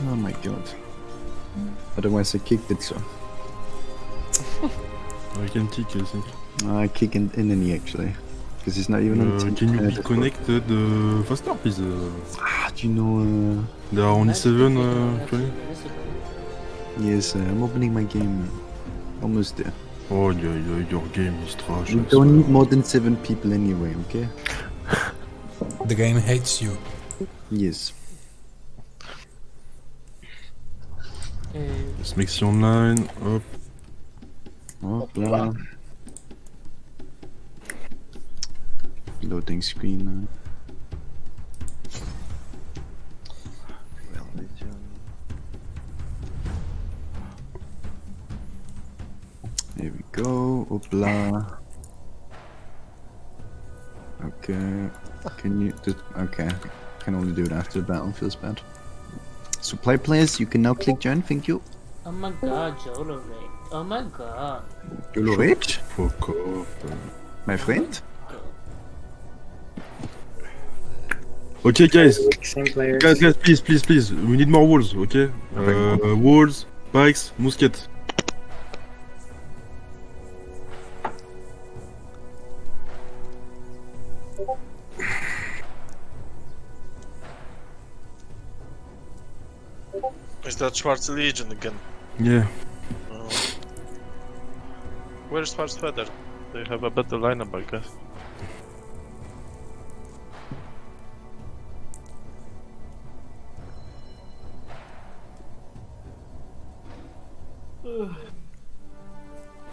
Oh my god. Otherwise I kicked it so. I can kick, I think. I kick in the knee actually. Because it's not even on the Can you be connected faster, please? Do you know... There are only 7 actually. Yes, I'm opening my game. Almost there. Oh, your game is trash. We don't need more than 7 people anyway, okay? The game hates you. Yes. Let's mix you online. Hop. Hop là. Loading screen. Here we go. Hop là. Okay. Can you just... Okay. Can only do it after the battle. Feels bad. Supply players, you can now click join. Thank you. Oh my god, Jolo Ray. Oh my god. You're rich, Fuck off. my friend. Okay, guys. Same players. Guys, please. We need more walls, okay? Walls, pikes, musket. Is that Schwarz Legion again? Yeah. Where's Schwarzfeder? They have a better lineup, I guess.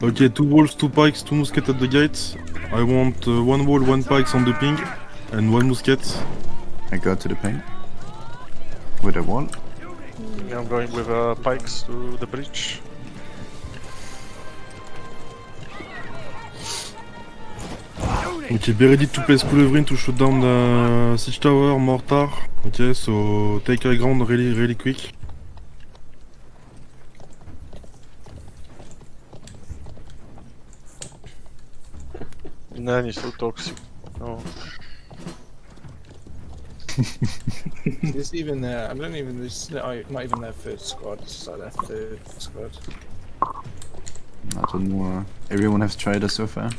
Okay, 2 walls, 2 pikes, 2 musket at the gates. I want 1 wall, 1 pikes on the ping, and 1 musket. I go to the paint. With a wall. I'm going with pikes to the bridge. Okay, be ready to place Kulevrin to shoot down the siege tower, mortar. Okay, so take high ground really quick. Nani so toxic. Oh. There's even I don't even. There's not even their third squad. It's just like their third squad. I don't know. Everyone has tried us so far.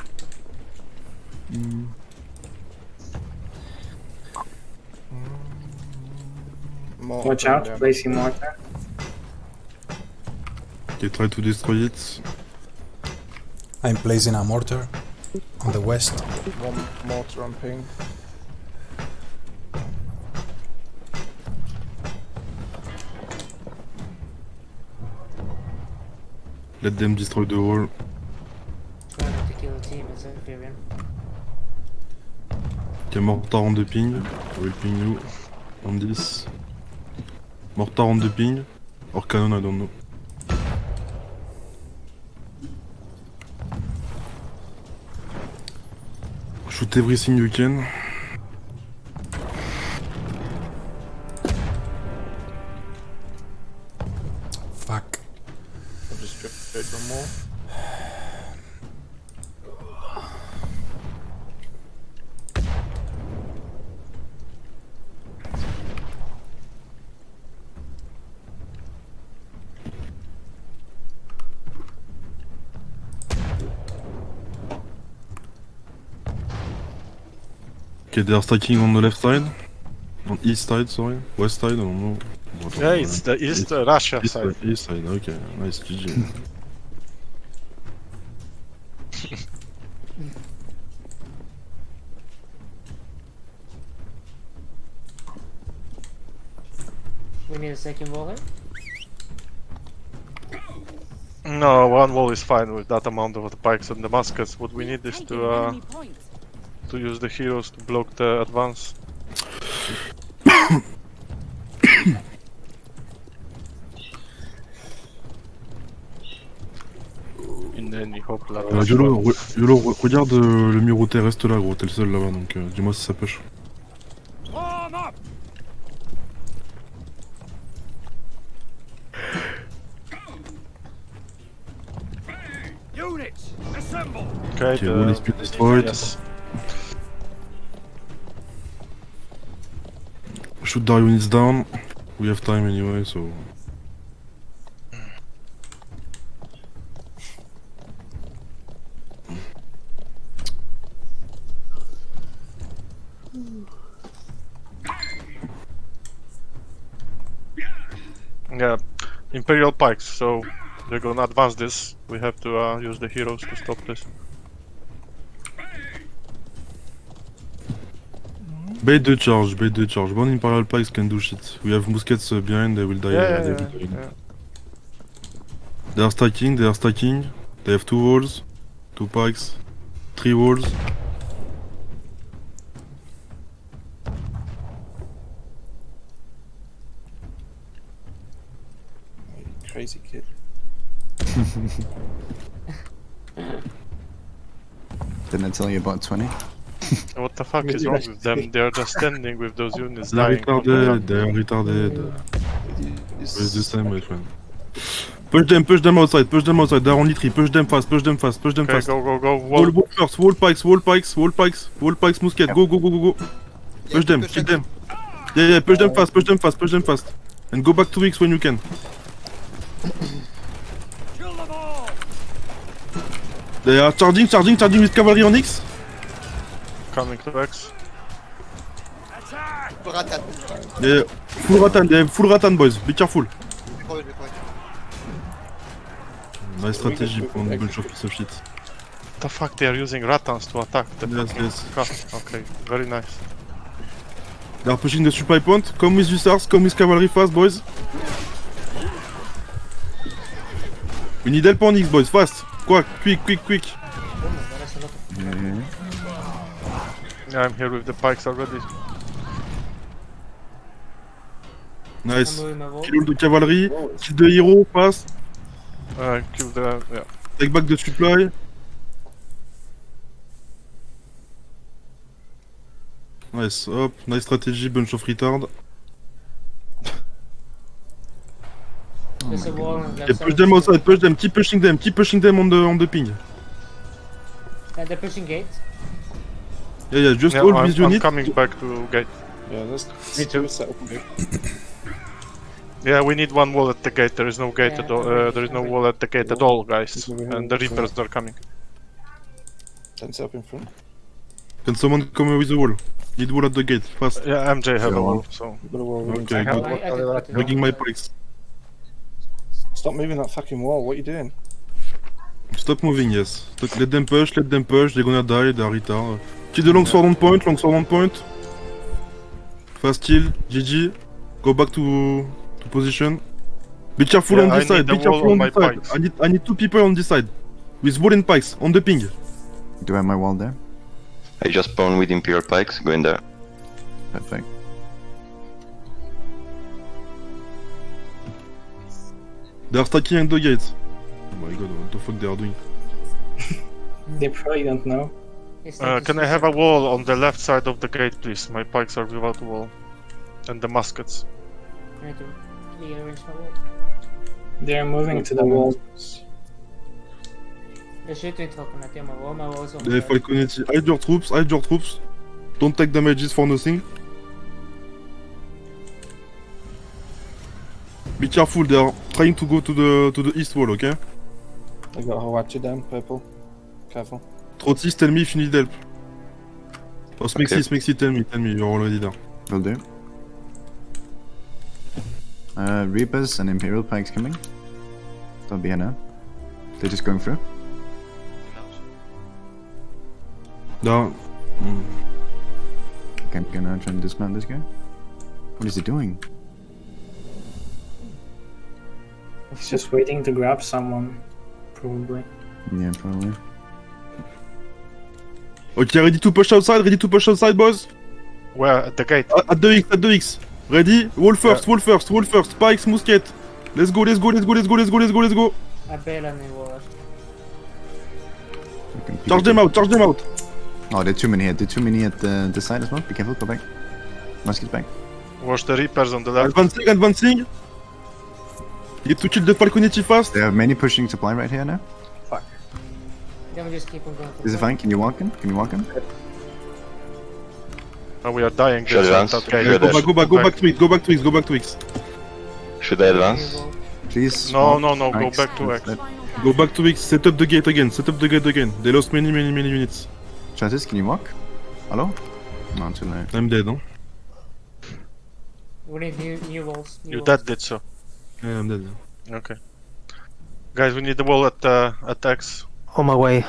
Watch out, placing mortar. Okay, try to destroy it. I'm placing a mortar on the west. One mortar on ping. Let them destroy the wall. Trying to kill the team as Imperium. Okay, mortar on the ping. I will ping you on this. Mortar on the ping. Or cannon, I don't know. Shoot everything you can. Fuck. I'll just trade one more. Okay, they are stacking on the left side. On east side, sorry. West side, I don't know. Yeah, it's the East Russia East side. side, east side, okay. Nice, GG. We need a second wall here. No, one wall is fine with that amount of the pikes and the muskets. What we need is to use the heroes to block the advance. hop là. Yolo, regarde le mur roté, reste là gros, t'es le seul là-bas donc dis-moi si ça push. Okay, wall is been destroyed. Yes. Shoot their units down. We have time anyway, so... Yeah, Imperial Pikes, so they're gonna advance this. We have to use the heroes to stop this. Bait the charge, bait the charge. One Imperial Pikes can do shit. We have muskets behind, they will die. They will die. Yeah. They are stacking, they are stacking. They have 2 walls, 2 pikes, 3 walls. Crazy kid. Didn't I tell you about 20? What the fuck is wrong with them? They are just standing with those units They are dying. retarded, they are retarded. It's the same, my friend. Push them outside, they're only 3, push them fast, Okay, fast. go. Wall first, wall pikes, musket, go. Push them, kill them. Yeah, push them fast. And go back to X when you can. They are charging with cavalry on X. Coming to X. Yeah, they have full Ratan boys, be careful. Nice strategy from a bunch of piece of shit. What the fuck, they are using Ratans to attack the Yes. craft. Okay, very nice. They are pushing the supply point. Come with hussars, come with cavalry fast, boys. We need help on X, boys, fast. Quick. Oh my god, that's a lot of... Yeah. Yeah, I'm here with the pikes already. Nice. I'm moving my wall. Kill all the cavalry, kill the hero, fast. Kill the... yeah. Take back the supply. Nice, hop, nice strategy, bunch of retard. There's a wall on the Yeah, left push side. them outside, push them, keep pushing them on the ping. And they're pushing gate. Yeah, just Yeah, hold I'm this unit. coming back to gate. Yeah, let's Me too. set up a bit. Yeah, we need one wall at the gate. There is no gate Yeah, at all. already, There is no already. wall at the gate at all, guys. It's over here. And the Reapers are coming. Then set up in front. Can someone come with the wall? Need wall at the gate, fast. Yeah, MJ have a Sure. wall, so... You've got a wall. Okay, I good. could put it Rigging on. my pikes. Stop moving that fucking wall. What are you doing? Stop moving, yes. Let them push, they're gonna die, they're retard. Kill the longsword on point. Fast kill, GG. Go back to position. Be careful Yeah, on I this side, need be the wall careful on on my this side. pikes. I need 2 people on this side. With wall and pikes, on the ping. Do I have my wall there? I just spawned with Imperial Pikes, go in there. Perfect. They are stacking at the gate. Oh my god, what the fuck they are doing? They probably don't know. It's like Can I have a wall on the left side of the gate, please? My pikes are without a wall. And the muskets. I need to rearrange my wall. They're moving to the wall. They're shooting talking at my wall. My wall is on They have Falconetti. Hide your troops. Don't take damages for nothing. Be careful, they are trying to go to the east wall, okay? I got Hawachi down, purple. Careful. Trotsis, tell me if you need help. Oh, Okay. Smixy, tell me, you're already there. Will do. Reapers and Imperial Pikes coming. Don't be here now. They're just going through. Down. Okay, I'm gonna try and dismount this guy. What is he doing? He's just waiting to grab someone, probably. Yeah, probably. Okay, ready to push outside, boys? Where? At the gate? At the X. Ready? Wall first. Pikes, musket. Let's go. I barely any wall. You can keep Charge it. them out. Oh, there are too many here. There are too many at the side as well. Be careful, go back. Muskets back. Watch the Reapers on the left. Advancing. Need to kill the Falconetti fast. There are many pushing supply right here now. Then we just keep on going. Is it fine? Can you walk in? And we are dying Should there. advance. Okay, Should Go back to X. Should I advance? Please. No, spawn no, no, go X. back to X. Go back to X, set up the gate again, set up the gate again. They lost many units. Chantis, can you walk? Hello? No, too late. I'm dead, huh? We need new walls. New You walls. dead did so. Yeah, I'm dead. Okay. Guys, we need the wall at X. On my way.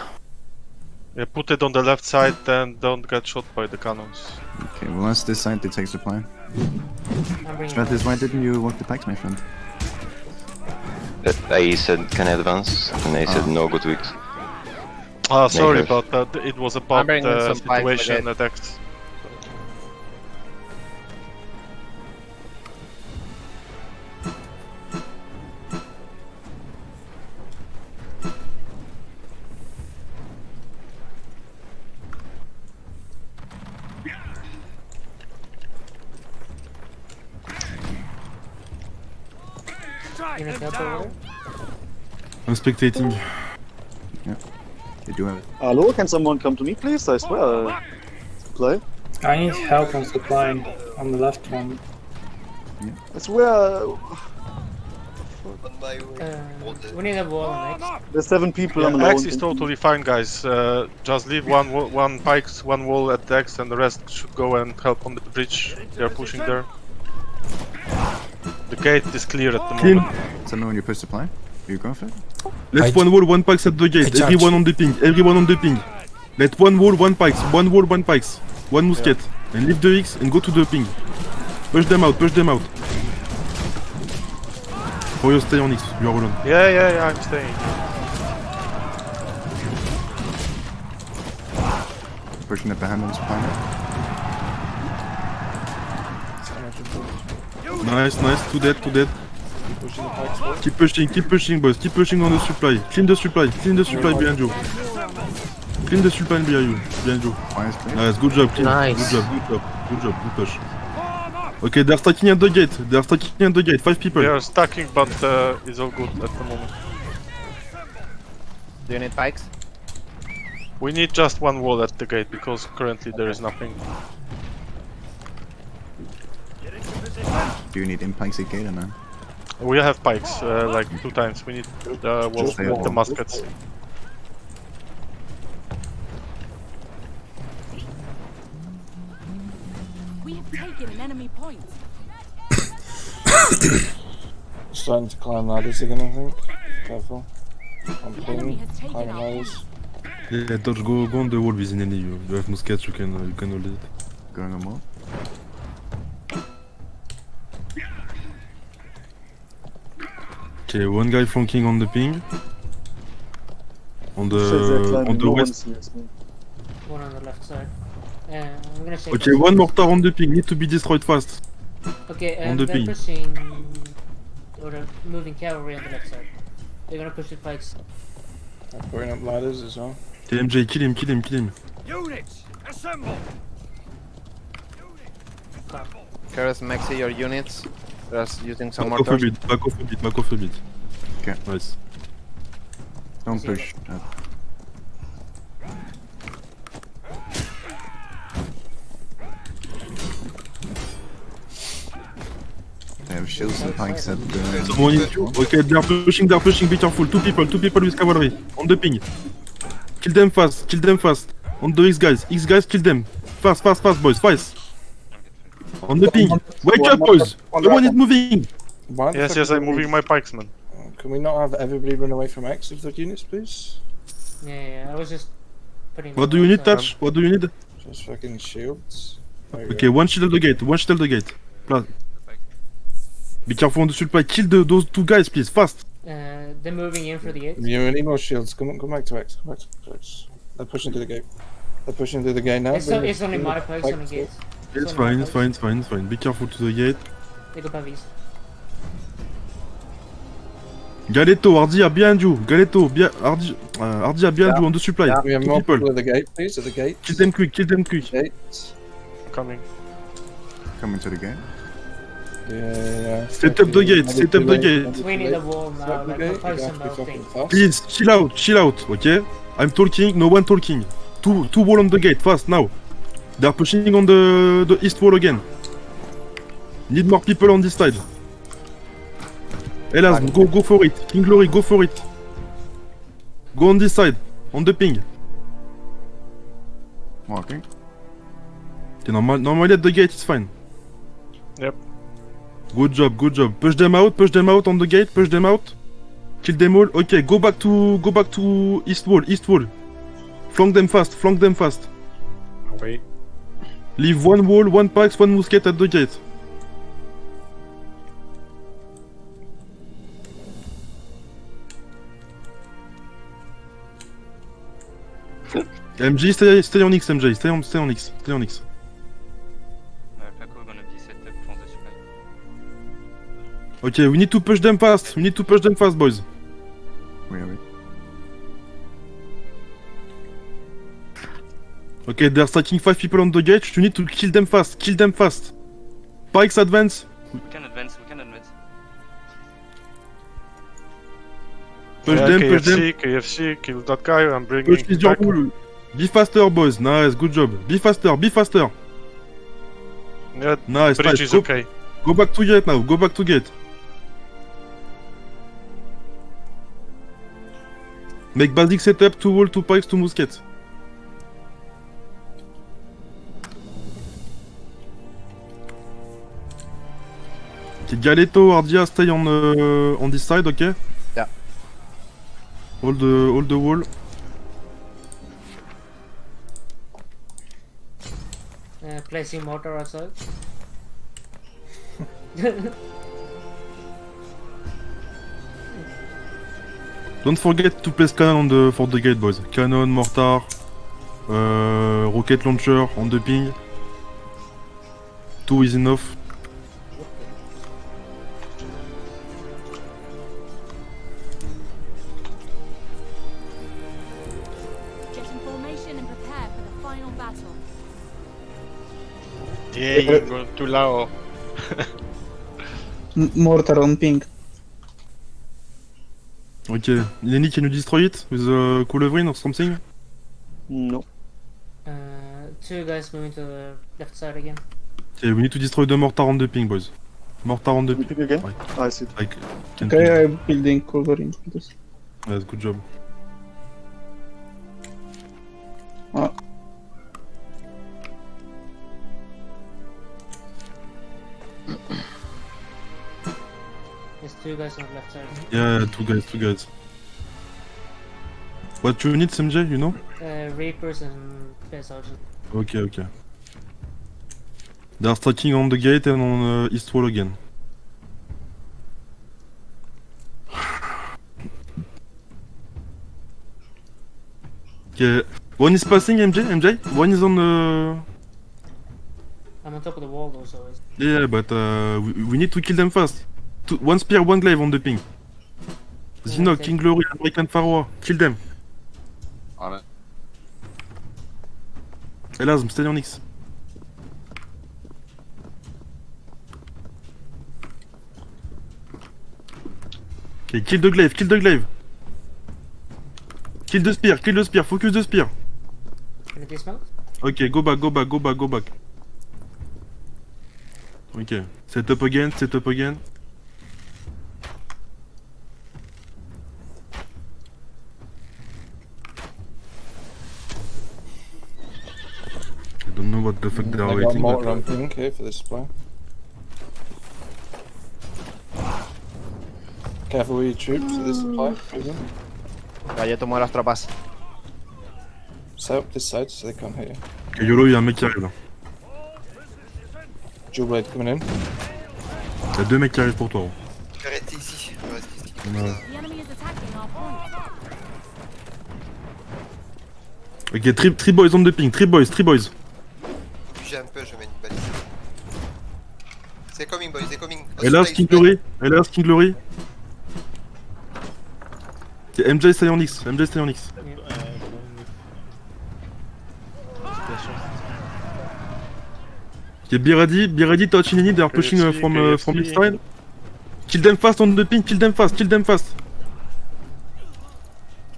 Yeah, put it on the left side and don't get shot by the cannons. Okay, well, once this side takes the plan. I'm bringing Chantis, why didn't you walk the packs, my friend? I said, can I advance? And I said, no, go to X. Ah, sorry, Makers. but it was about bringing the some pipes situation again. at X. You need help over there? I'm spectating. You do have it. Hello, can someone come to me, please? I swear. Play. I need help on supplying on the left one. I swear. We need a wall on X. There's 7 people. I'm Yeah, alone. X is totally fine, guys. Just leave one pikes, one wall at X, and the rest should go and help on the bridge. They are pushing there. The gate is clear at the Clean. moment. So now when you push the plan, you go for it? Let I- one wall, one pikes at the I gate. charge. Everyone on the ping. Everyone on the ping. Let one wall, one pikes. One wall, one pikes. One musket. And leave the X and go to the ping. Push them out. Push them out. For you stay on X. You are alone. Yeah, I'm staying. Pushing it behind on the plan. Nice. Two dead. Pushing the pikes forward. Keep pushing, boys. Keep pushing on the supply. Clean the supply behind you. Clean the supply behind you. Wise, please. Nice, good job, clean. Nice. Good push. Okay, they're stacking at the gate. 5 people. They are stacking, but it's all good at the moment. Do you need pikes? We need just one wall at the gate because currently there is nothing. Do you need impacts at gate or no? We have pikes, like 2 times. We need the wall Just with the one. muskets. We have taken an enemy point. Starting to climb ladders again, I think. Careful. I'm The enemy pinging. has taken Climbing our ladders. Yeah, Dodge, go on the wall with enemy. You have muskets, you can hold it. Going on more? Okay, one guy flanking on the ping. On Shit, they're the climbing. No west. one sees me. One on the left side. I'm gonna say. Okay, one mortar on the ping. Need to be destroyed fast. Okay, on the they're ping. pushing. Or they're moving cavalry on the left side. They're gonna push the pikes. I'm putting up ladders as well. TMJ, kill him. Keras, maxi your units. Just using some Back off a mortars. bit, back off a bit. Okay. Nice. Don't See push. They have shields and pikes at the... Someone is... Okay, they're pushing, be careful. Two people with cavalry. On the ping. Kill them fast. On the X guys, kill them. Fast, boys, fast. On the ping. Wake up, boys. No one is moving. Why the Yes, fuck I'm are we- moving my pikesman. Can we not have everybody run away from X with their units, please? Yeah, I was just putting. What them do you need, outside. Touch? What do you need? Just fucking shields. There you Okay, one shield at the gate. Plus. Be careful on the supply. Kill those 2 guys, please, fast. They're moving in for the gate. go. You need more shields. Come back to X. Come back to X. They're pushing to the gate. They're pushing to the gate now. It's, Bring it's only my pikes on the gate. It's only my fine, pikes. it's fine. Be careful to the gate. They go pavis. Galeto, Hardy are behind you. Hardy are behind you on the supply. We have 2 more people. people at the gate, please. At the gate. Kill them quick. Gate. Coming. Coming to the gate. Yeah. Set up the gate, We need a wall now, like a person thing. Please, chill out, okay? I'm talking, no one talking. Two wall on the gate, fast, now. They're pushing on the east wall again. Need more people on this side. Hélas, go for it. King Glory, go for it. Go on this side, on the ping. Walking. Okay, normally at the gate, it's fine. Yep. Good job, good job. Push them out on the gate, push them out. Kill them all. Okay, go back to east wall. Flank them fast. Wait. Leave one wall, one pikes, one musket at the gate. MJ, stay on X, MJ, stay on X. Okay, we need to push them fast, boys. Oui. Okay, they're stacking 5 people on the gate, you need to kill them fast. Pikes advance. We can advance. Push Yeah, them. KFC, kill that guy, I'm bringing Push with your back. wall. Be faster, boys. Nice, good job. Be faster. Yeah, Nice, bridge nice. is okay. Go back to gate now. Make basic setup, 2 wall, 2 pikes, 2 muskets. Okay, Galeto, Ardia, stay on this side, okay? Yeah. Hold the wall. Placing mortar outside. Don't forget to place cannon for the gate, boys. Cannon, mortar, rocket launcher on the ping. 2 is enough. Get in formation and prepare for the final battle. Yeah, you're going too low. Mortar on ping. Okay, Lenny, can you destroy it with a Culverin or something? No. 2 guys moving to the left side again. Okay, we need to destroy the mortar on the ping, boys. Mortar on the We ping. pick again? Right. I see. Like, can Okay, ping. I'm building covering. Yes, good job. There's 2 guys on the left side. Yeah, 2 guys. What you need, MJ, you know? Reapers and Fair Sergeant. Okay. They are striking on the gate and on east wall again. Okay, one is passing, MJ? One is on the... I'm on top of the wall though, so it's... Yeah, but we need to kill them fast. 1 spear, 1 glaive on the ping. Zinok, okay. King Glory, American Pharaoh, kill them. On it. Elasm, stay on X. Okay, kill the glaive. Kill the spear, focus the spear. Can you dismount? Okay, go back. Okay, set up again. I don't know what the fuck they are I got waiting mortar for. on ping here for this supply. Careful with your troops for this supply. Vaya, tomo las tropas. Set up this side so they can't hit you. Ok, YOLO, y'a un mec qui arrive là. Dual blade coming in. Y'a 2 mecs qui arrivent pour toi. Gros. The enemy is attacking our point. Ok, 3 boys on the ping, 3 boys. J'ai un peu, je mets une balise. C'est coming, boys, c'est coming. Hélas, King Glory. Ok, MJ stay on X. Ok, be ready, touch in enemy, they are pushing from each side. Kill them fast on the ping, kill them fast.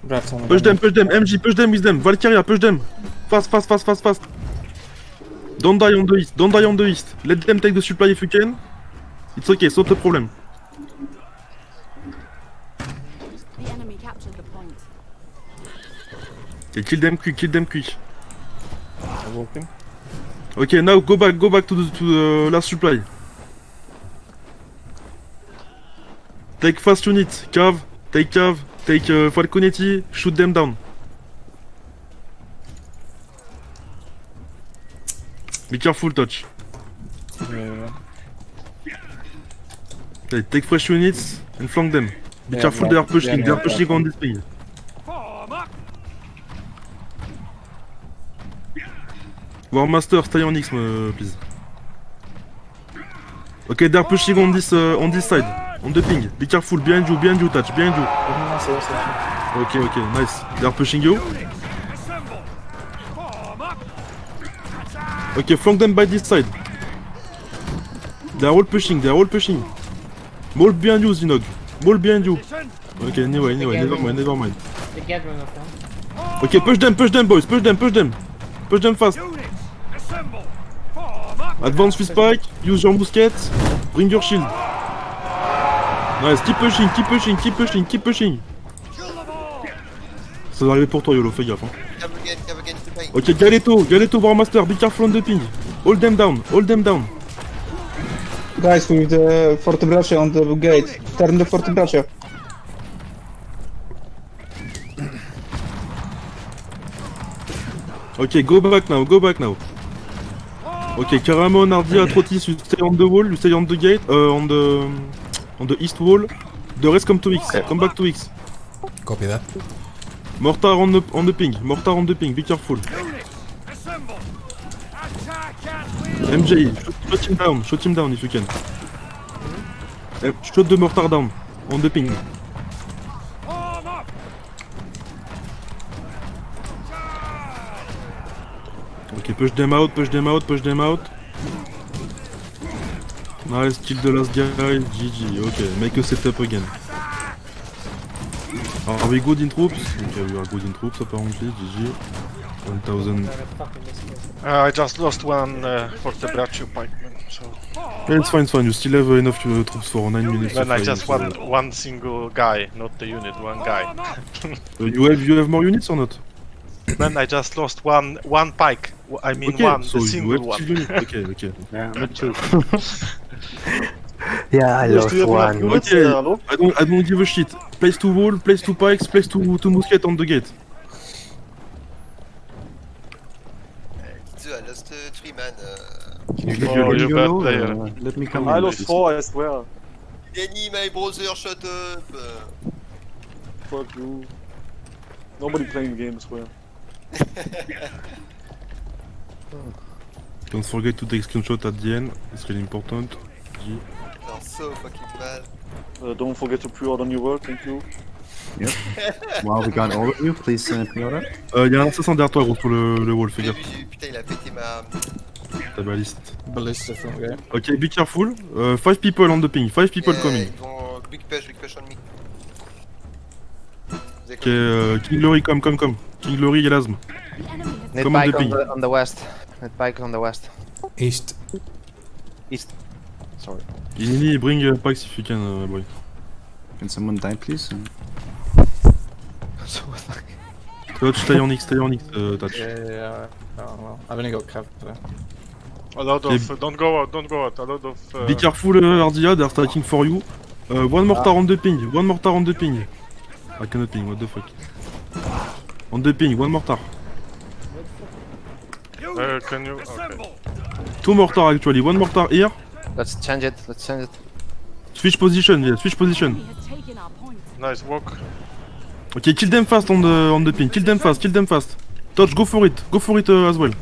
Raft on Push them, MG, push them with them. Valkyria, push them. Fast. Don't die on the east. Let them take the supply if you can. It's okay, it's not a problem. Okay, kill them quick. I'm walking. Okay, now go back to the last supply. Take fast unit, cave, take Falconetti, shoot them down. Be careful, touch. Yeah. Okay, take fresh units and flank them. Be Yeah, careful, yeah, they are pushing, yeah, they are yeah, pushing yeah. on this ping. War Master, stay on X, please. Okay, they are pushing on this side, on the ping. Be careful, behind you, touch, behind you. Okay, nice. They are pushing you. Okay, flank them by this side. They are all pushing. Maul behind you, Zinog. Maul behind you. Okay, anyway, never mind. The gathering of them. Okay, push them, boys, push them. Push them fast. Advance with spike, use your musket, bring your shield. Nice, keep pushing. Ça va arriver pour toi, YOLO, fais gaffe. Hein. Cave again to pain. Ok, Galeto, War Master, be careful on the ping. Hold them down. Guys, with the Fortebraccia on the gate. Turn the Fortebraccia. Okay, go back now. Okay, Caramon, Ardia, Trotis, you stay on the wall, you stay on the gate, on the east wall. The rest come to X, come back to X. Copy that. Mortar on the ping, be careful. MJ, shoot him down if you can. Shoot the mortar down, on the ping. Okay, push them out. Nice, kill the last guy, GG. Okay, make a setup again. Are we good in troops? Okay, we are good in troops apparently, GG. 1000. I just lost one for the Braccio pikeman, so... Yeah, it's fine, you still have enough troops for 9 minutes. Then I just won one single guy, not the unit, one guy. You have more units or not? Then I just lost one pike. I mean Okay, one, so the you single have one. 2 units. Okay. Yeah, me too. Yeah, I lost one. Okay, I don't give a shit. Place 2 wall, place 2 pikes, place 2 musket on the gate. So I lost 3 man. Oh, you bad player. Let me come I in. lost 4, I swear. Danny, my brother, shut up. Fuck you. Nobody playing the game, I swear. Don't forget to take screenshot at the end, it's really important. They're so fucking bad. Don't forget to pre-order new work, thank you. Yep. While we got all of you, please pre-order. Y'a un assassin derrière toi gros sur le wall, fais gaffe. Putain, il a pété ma... Ta baliste. Ballista from the game. Okay, be careful. 5 people on the ping, 5 people coming. Ils vont... Big push on me. Okay, King Glory, come. King Glory, Elasm. The enemy has Need Come on bike the ping. on the west. Need bike on the west. East. East. Sorry. Inini, bring packs if you can, boy. Can someone die, please? Touch, stay on X, touch. Yeah. Oh, well. I've only got cav there. A lot of... Don't go out. A lot of... Be careful, Ardia, they're striking for you. One mortar on the ping. I cannot ping, what the fuck. On the ping, one mortar. Can you... Okay. 2 mortar actually, 1 mortar here. Let's change it. Switch position, yeah, switch position. enemy has taken our point. Nice walk. Okay, kill them fast on the ping, kill them fast. Touch, go for it as well.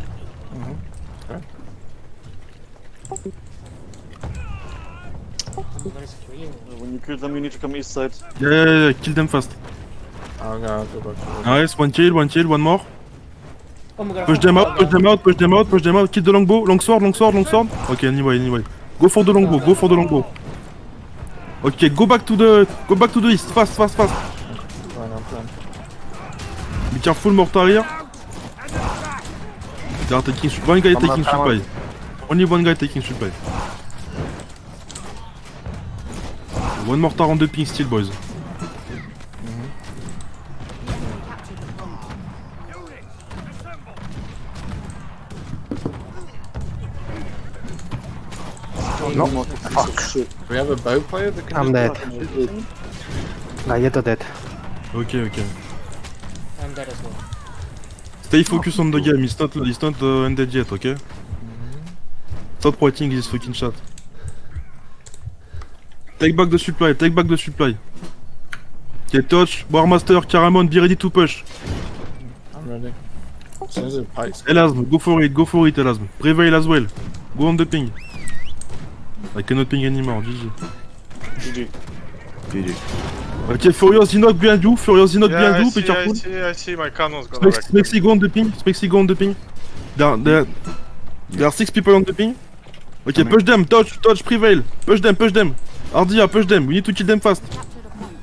When you kill them, you need to come east side. Yeah, kill them fast. I'll go back to the... Nice, one kill, one more. Oh my god. Push them out, kill the longbow, longsword. Okay, anyway. Go for the longbow. Okay, go back to the east, fast. Plan. Be careful, mortar here. They are taking one guy taking supply. Only one guy taking supply. One mortar on the ping still, boys. No. Fuck. Do we have a bow player that can I'm just dead. fucking shoot him? Gaieta dead. Okay, okay. I'm dead as well. Stay focused on the game, it's not ended yet, okay? Stop writing this fucking chat. Take back the supply, take back the supply. Okay, touch, Warmaster, Caramon, be ready to push. I'm ready. As soon as the pikes. Elasm, go for it, Elasm. Prevail as well. Go on the ping. I cannot ping anymore, GG. GG. GG. Okay, Furious Zinok behind you, Yeah, be careful. I see my cannon's gonna wreck. Spexy, go on the ping, go on the ping. There are 6 people on the ping. Okay, push them, touch, prevail. Push them. Ardia, push them, we need to kill them fast. Capture the point.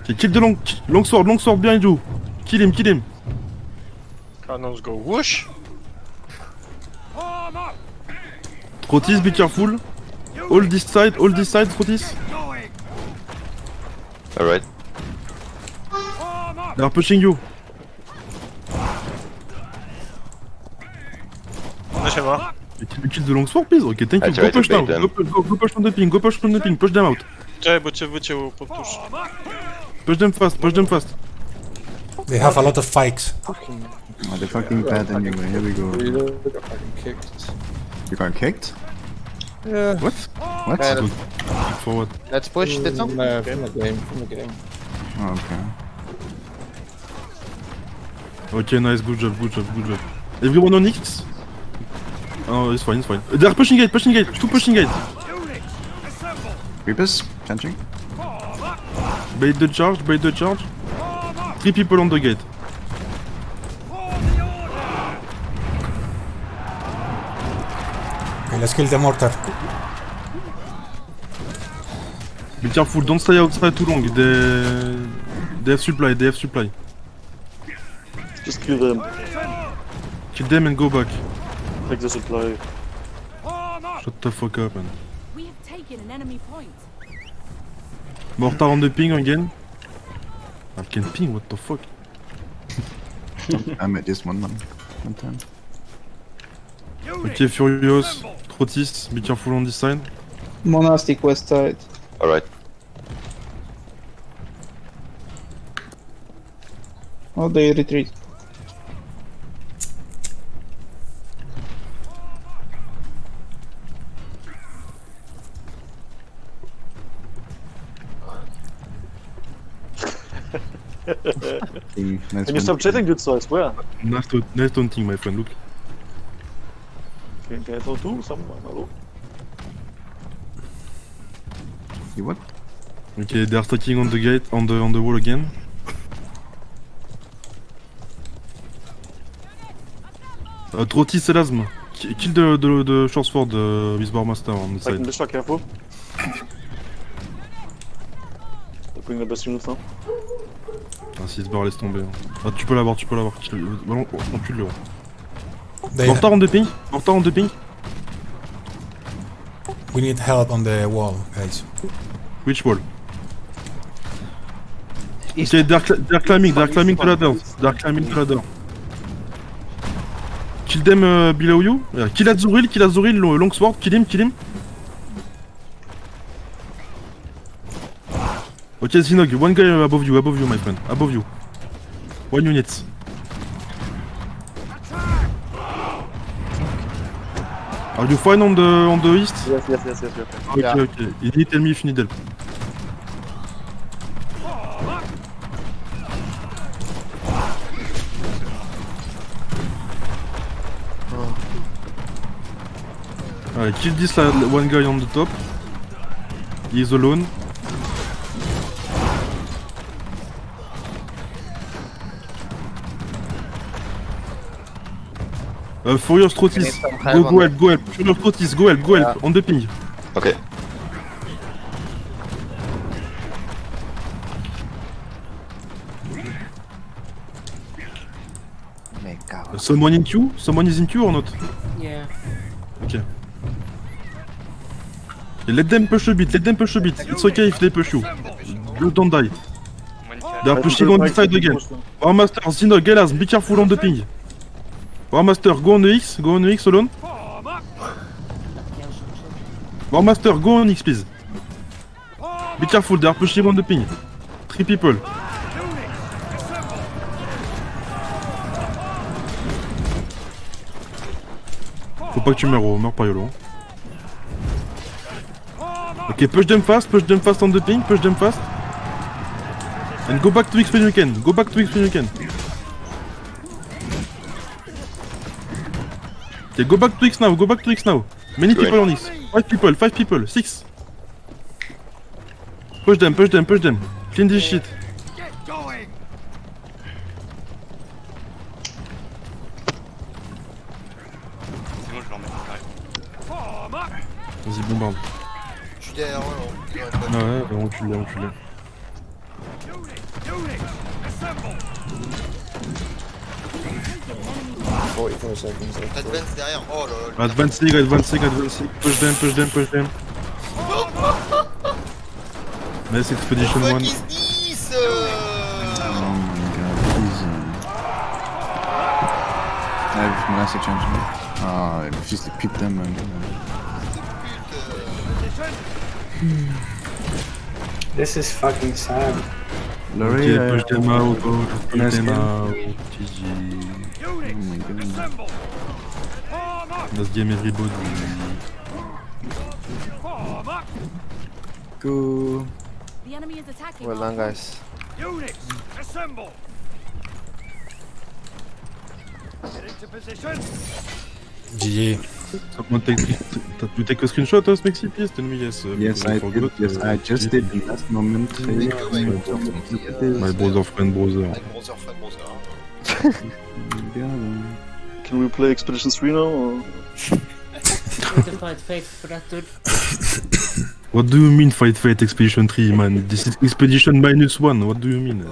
Okay, kill the long sword behind you. Kill him. Cannons go whoosh. Trotis, be careful. All this side, Trotis. Alright. They are pushing you. Laissez-moi. You kill the long sword, please. Okay, thank I you. try Go to push down. bait them. Go push on the ping. Push them out. Czekaj, bo cię podtusz. Push them fast. They have a lot of fikes. Fucking. Oh, they're fucking bad anyway. Here we go. We got fucking kicked. You got kicked? Yeah. What? What? Yeah, Good. Forward. Let's push the top. No, from the game. Oh, okay. Okay, nice, good job. Everyone on X? Oh, it's fine. They are pushing gate, two pushing gate. Reapers? Changing? Bait the charge. 3 people on the gate. Okay, let's kill the mortar. Be careful, don't stay outside too long. They have supply. Just kill them. Kill them and go back. Take the supply. Shut the fuck up, man. We have taken an enemy point. Mortar on the ping again. I can ping, what the fuck? I met this one time. Okay, Furious, Trotis, be careful on this side. Monastic west side. Alright. Oh, they retreat. Nice Can you stop chatting, dude, so I swear? Nice taunting, my friend, look. Can I talk to someone? Hello? You what? Okay, they are stacking on the gate, on the wall again. Trotis, Elasm. Kill the short sword with Barmaster on the Taking side. the shot, careful. They're putting the best units now. Ah, si ce bar laisse tomber. Ah, tu peux l'avoir. Ballon, encule-le. They, Mortar on the ping. we need help on the wall, guys. Which wall? Okay, they're climbing the ladder. Kill them below you. Yeah, kill Azuril, long sword, kill him. Okay, Zinog, one guy above you, my friend. Above you. 1 unit. Are you fine on the east? Yes. Okay. You need to tell me if you need help. Alright, kill this one guy on the top. He is alone. Furious Trotis, go help. Furious Trotis, go help, on the ping. Okay. Someone in queue? Someone is in queue or not? Yeah. Okay. Let them push a bit. It's okay if they push you. You don't die. They are pushing on this side again. Warmaster, Zinog, Elasm, be careful on the ping. Warmaster, go on the X alone. War Master, go on X, please. Be careful, they are pushing on the ping. 3 people. Faut pas que tu meurs pas YOLO. Ok, push them fast on the ping, push them fast. And go back to X when you can, go back to X when you can. Okay, go back to X now, go back to X now. Many Going. people on X. 5 people, 6. Push them. Clean this shit. Vas-y, bombarde. Je suis derrière eux, Ah ouais, bah enculé. 44 seconds left. Advance derrière. Oh là là. Advancing. Push them. Nice expedition Fuck 1. is this? Oh my god, please. I have Melissa changing. Ah, just pick them and. This is fucking sad. Laurie, Ok, push them out, bro. Push Nice them game. out. GG. Oh my god. Nice game, everybody. Go. The enemy is attacking. Well done, guys. GG. Someone you take a screenshot of Smexy, please? Tell me yes. Yes, I did. Yes, I just did in last moment. My brother, friend, brother. Avec browser. Can we play Expedition 3 now? Or? Need to fight fate for that dude. What do you mean fight Expedition 3, man? This is Expedition -1, what do you mean?